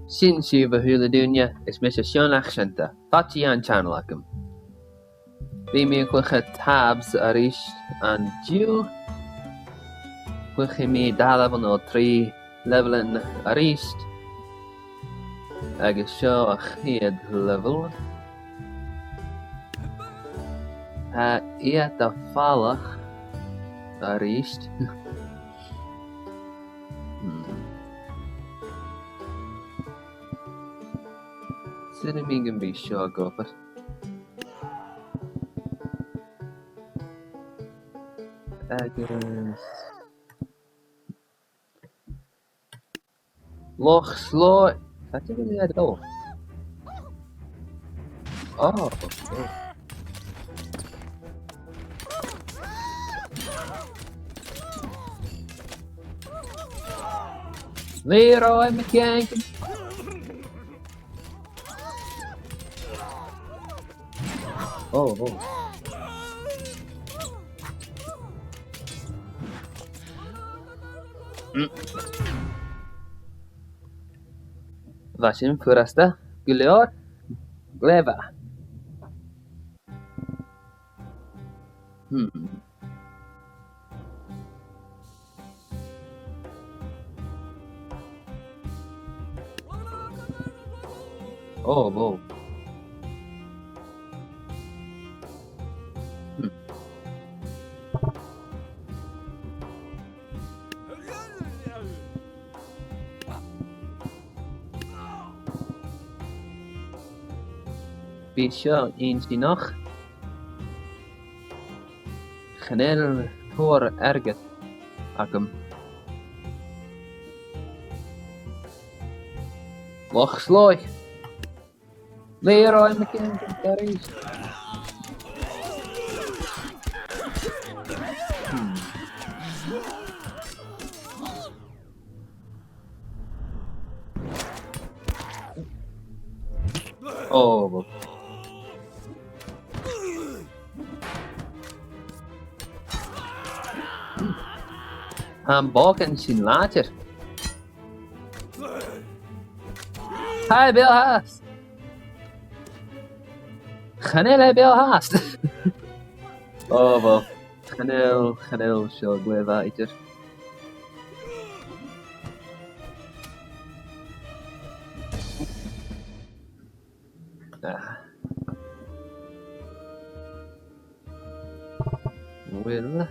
Sindssykt hele dunia is met zo'n accenten. Dat je aan channel akum. Wie meer kwam tabs arish aan Jew. Kwam me dala van al 3 levelen arish. Agus show a head level. Iat a falach arish. Cinnamon be sure go but Agus Loch slow. I think we had go. Oh, okay. Leroy McKenken. Oh. Vashin första gulör gleva. Oh, wow. Bisha eentje nog. Genel voor erget. Akum. Loch sloy. Leroy McKenken, daar is. Oh, wow. Han baken sin later. Hi, Bill Haast. Chanel Bill Haast. Oh, wow. Chanel, zo gleva iter. Well.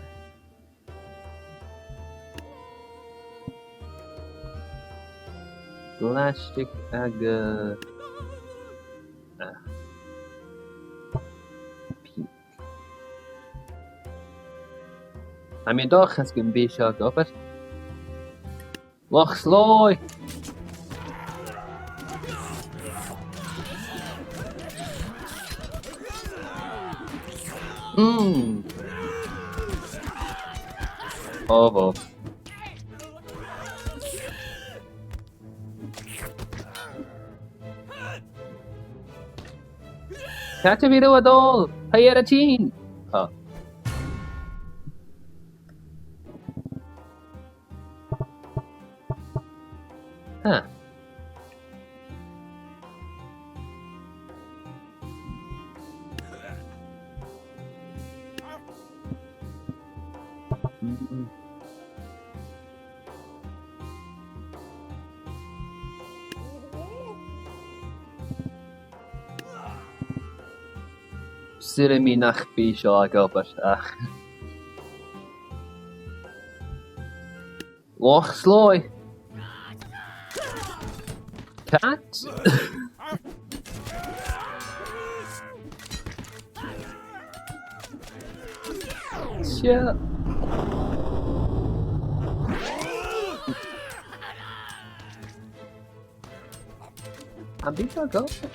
Plastic aga. I mean, dog has been be shocked of it. Loch sloy. Oh, wow. Catch a video at all. Hey, a teen. Oh. Huh. Siremi nach bisha gobert. Loch sloy. Cat? Shit. I'm bisha gobert.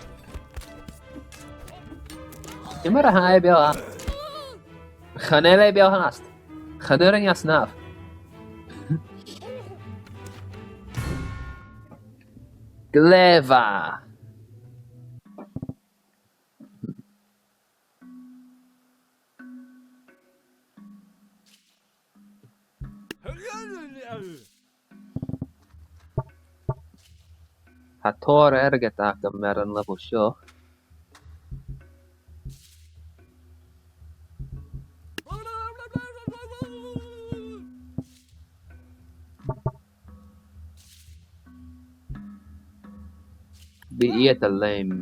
Immer hai Bill. Chanel Bill Haast. Chanel en jasnaaf. Gleva. Hator erget acum mer yn level sio. Bi iet a lame.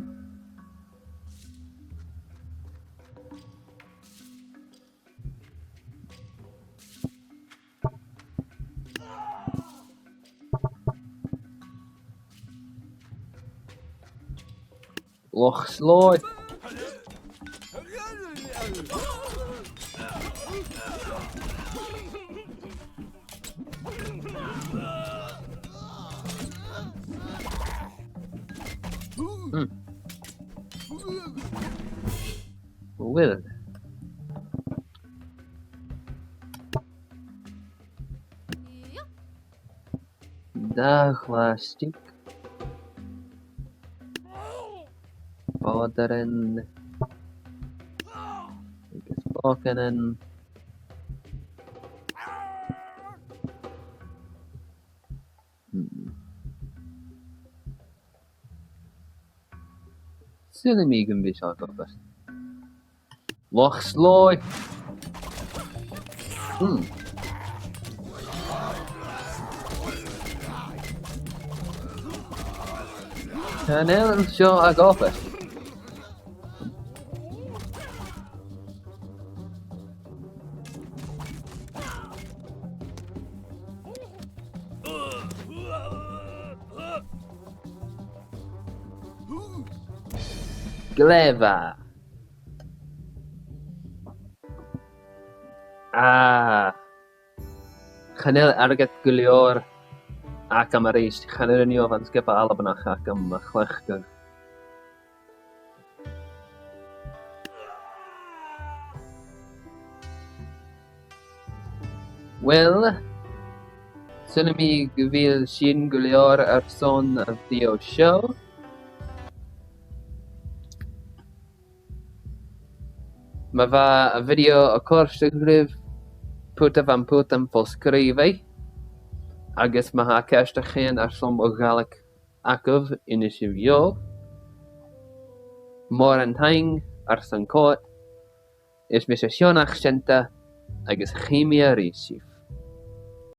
Loch sloi. Will. Da plastic. Boderen. Gesprochenen. Zullen we een beetje uitlopen? Loch sloi. En heel zo agopen. Gleva. Chanel arget gwylio'r ac am yr eist. Chanel yn i ofan sgepa alabnach ac am chlechgyr. Wel, sy'n mi gyfil sy'n gwylio'r ar son y video show. Mae fa y fideo o cwrs y gryf pwta fan pwta yn ffosgrifau. Agus mae ha cest a chyn ar som o galeg acaf yn y sifio. Mor yn haing ar sy'n cod. Is mis y sionach sienta agus chymia rysif.